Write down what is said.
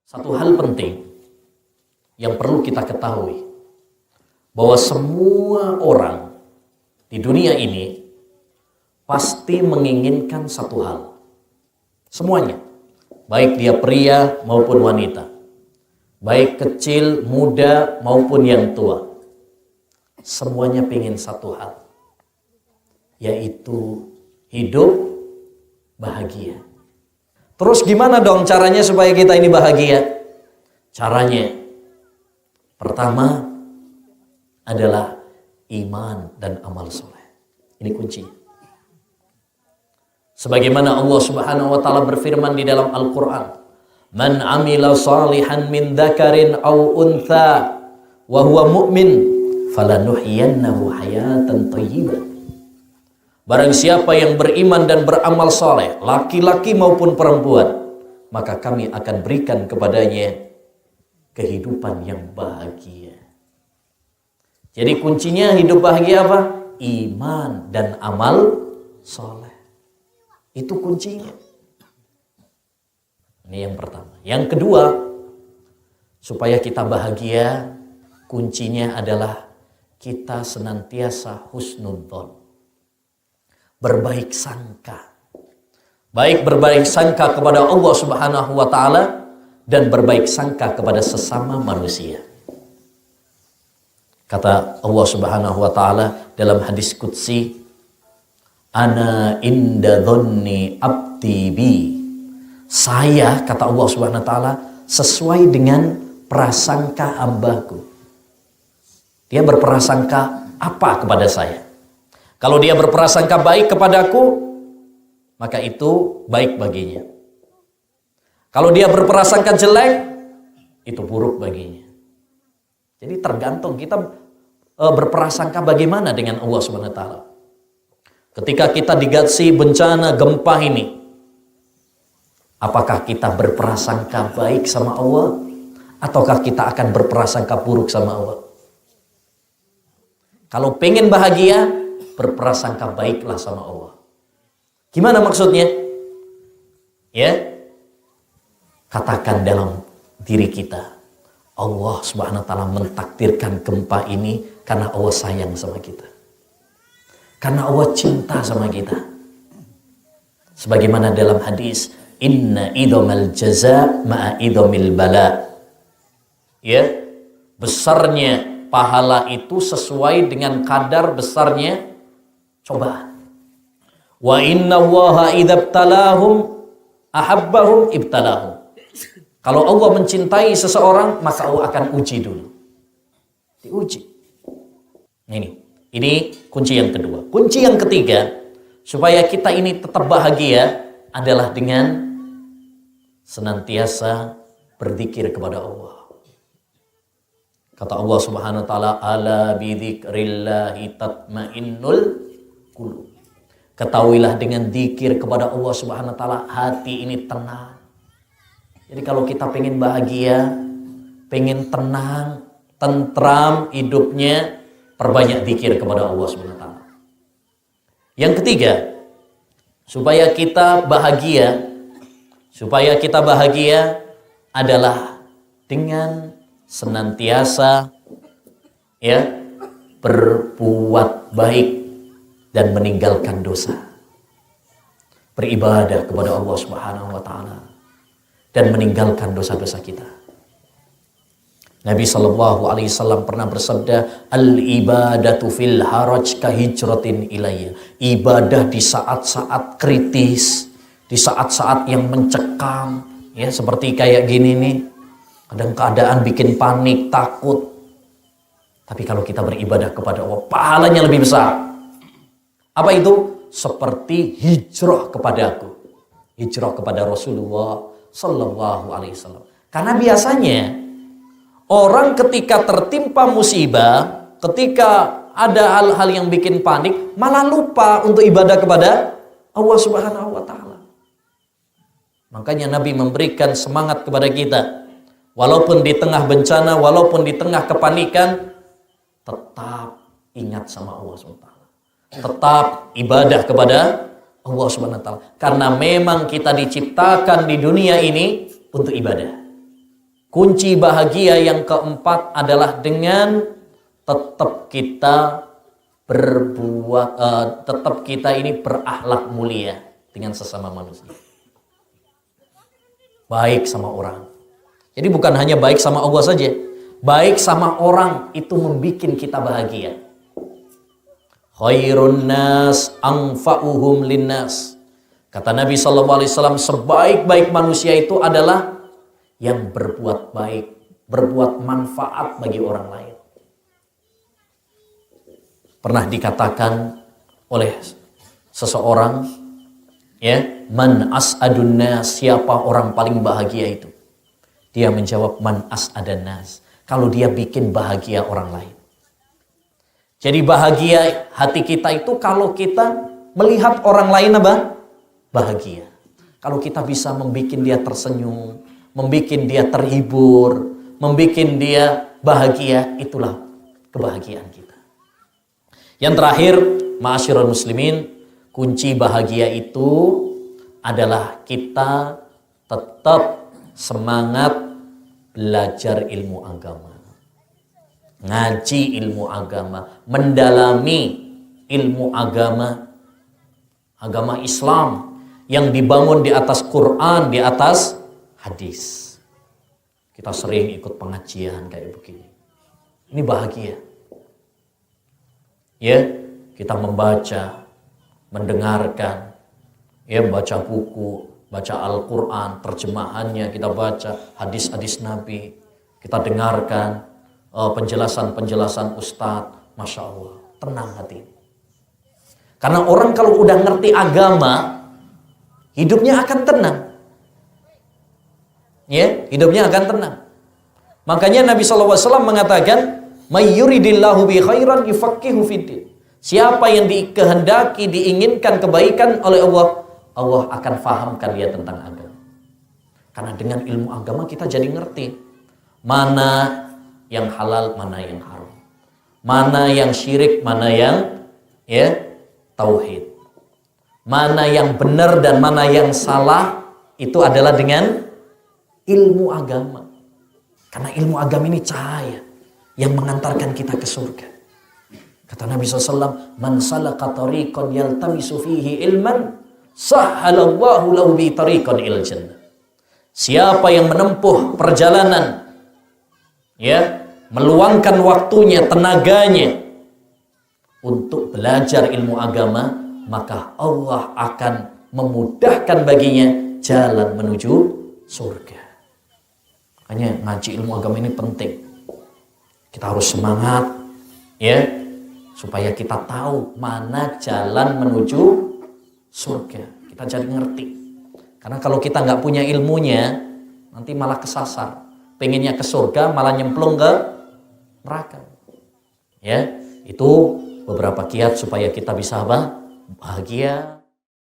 Satu hal penting yang perlu kita ketahui, bahwa semua orang di dunia ini pasti menginginkan satu hal. Semuanya, baik dia pria maupun wanita, baik kecil, muda maupun yang tua, semuanya pengen satu hal, yaitu hidup bahagia. Terus gimana dong caranya supaya kita ini bahagia? Caranya pertama adalah iman dan amal soleh. Ini kuncinya. Sebagaimana Allah Subhanahu wa taala berfirman di dalam Al-Qur'an, "Man 'amila shalihan min dzakarin aw untha wa huwa mu'min falanuhyiyannahu hayatan thayyibah." Barang siapa yang beriman dan beramal saleh, laki-laki maupun perempuan, maka kami akan berikan kepadanya kehidupan yang bahagia. Jadi kuncinya hidup bahagia apa? Iman dan amal saleh. Itu kuncinya. Ini yang pertama. Yang kedua, supaya kita bahagia, kuncinya adalah kita senantiasa husnudzon, berbaik sangka. Baik berbaik sangka kepada Allah Subhanahu wa taala dan berbaik sangka kepada sesama manusia. Kata Allah Subhanahu wa taala dalam hadis qudsi, "Ana inda dhanni abdi bi." Saya, kata Allah Subhanahu wa taala, sesuai dengan prasangka hambaku. Dia berprasangka apa kepada saya? Kalau dia berprasangka baik kepadaku, maka itu baik baginya. Kalau dia berprasangka jelek, itu buruk baginya. Jadi tergantung kita berprasangka bagaimana dengan Allah Subhanahu wa taala. Ketika kita digatsi bencana gempa ini, apakah kita berprasangka baik sama Allah ataukah kita akan berprasangka buruk sama Allah? Kalau pengen bahagia, berprasangka baiklah sama Allah. Gimana maksudnya? Ya, katakan dalam diri kita, Allah Subhanahu wa taala mentakdirkan gempa ini karena Allah sayang sama kita. Karena Allah cinta sama kita. Sebagaimana dalam hadis, inna idhamal jaza ma'a idhamil bala. Ya, besarnya pahala itu sesuai dengan kadar besarnya cobaan. Wa inna Allaha idzabtalahum ahabbahum ibtalahum. Kalau Allah mencintai seseorang, maka Allah akan uji dulu. Diuji. Ini kunci yang kedua. Kunci yang ketiga, supaya kita ini tetap bahagia adalah dengan senantiasa berzikir kepada Allah. Kata Allah Subhanahu wa taala, "Ala bidzikrillahi tatmainnul qulub." Ketahuilah dengan zikir kepada Allah Subhanahu wa taala hati ini tenang. Jadi kalau kita pengen bahagia, pengen tenang, tentram hidupnya, perbanyak zikir kepada Allah Subhanahu wa taala. Yang ketiga, supaya kita bahagia adalah dengan senantiasa berbuat baik dan meninggalkan dosa. Beribadah kepada Allah Subhanahu wa taala dan meninggalkan dosa-dosa kita. Nabi sallallahu alaihi wasallam pernah bersabda, "Al-ibadatu fil haraj ka hijratin ilayya." Ibadah di saat-saat kritis, di saat-saat yang mencekam, ya seperti kayak gini nih. Kadang keadaan bikin panik, takut. Tapi kalau kita beribadah kepada Allah, pahalanya lebih besar. Apa itu? Seperti hijrah kepadaku. Hijrah kepada Rasulullah sallallahu alaihi wasallam. Karena biasanya orang ketika tertimpa musibah, ketika ada hal-hal yang bikin panik, malah lupa untuk ibadah kepada Allah Subhanahu wa taala. Makanya Nabi memberikan semangat kepada kita. Walaupun di tengah bencana, walaupun di tengah kepanikan, tetap ingat sama Allah SWT. Tetap ibadah kepada Allah SWT. Karena memang kita diciptakan di dunia ini untuk ibadah. Kunci bahagia yang keempat adalah dengan tetap kita tetap kita ini berakhlak mulia dengan sesama manusia. Baik sama orang. Jadi bukan hanya baik sama Allah saja. Baik sama orang itu membuat kita bahagia. Khairun nas anfa'uhum linnas. Kata Nabi SAW, sebaik-baik manusia itu adalah yang berbuat baik, berbuat manfaat bagi orang lain. Pernah dikatakan oleh seseorang, ya, man as'adun nas, siapa orang paling bahagia itu? Dia menjawab, man as'adan nas, kalau dia bikin bahagia orang lain. Jadi bahagia hati kita itu kalau kita melihat orang lain apa? Bahagia. Kalau kita bisa membuat dia tersenyum, membuat dia terhibur, membuat dia bahagia, itulah kebahagiaan kita. Yang terakhir, ma'asyiral muslimin, kunci bahagia itu adalah kita tetap semangat belajar ilmu agama. Ngaji ilmu agama, mendalami ilmu agama, agama Islam yang dibangun di atas Quran, di atas hadis. Kita sering ikut pengajian kayak begini. Ini bahagia. Ya, kita membaca, mendengarkan, ya, baca buku, baca Al-Quran, terjemahannya kita baca, hadis-hadis Nabi, kita dengarkan penjelasan-penjelasan Ustadz, Masya Allah, tenang hati. Karena orang kalau udah ngerti agama, hidupnya akan tenang. Ya, hidupnya akan tenang. Makanya Nabi SAW mengatakan, may yuridillahu bi khairan yufaqihu fiddin. Siapa yang dikehendaki, diinginkan kebaikan oleh Allah, Allah akan fahamkan dia tentang agama. Karena dengan ilmu agama kita jadi ngerti mana yang halal, mana yang haram, mana yang syirik, mana yang tauhid, mana yang benar dan mana yang salah. Itu adalah dengan ilmu agama. Karena ilmu agama ini cahaya yang mengantarkan kita ke surga. Kata Nabi SAW, man salaka tariqan yaltamisu fihi ilman, sahhalallahu lahu bi tariqan ilal jannah. Siapa yang menempuh perjalanan, ya, meluangkan waktunya, tenaganya untuk belajar ilmu agama, maka Allah akan memudahkan baginya jalan menuju surga. Makanya ngaji ilmu agama ini penting. Kita harus semangat, ya, supaya kita tahu mana jalan menuju surga. Kita jadi ngerti. Karena kalau kita nggak punya ilmunya, nanti malah kesasar. Pengennya ke surga, malah nyemplung ke neraka. Ya, itu beberapa kiat supaya kita bisa bahagia.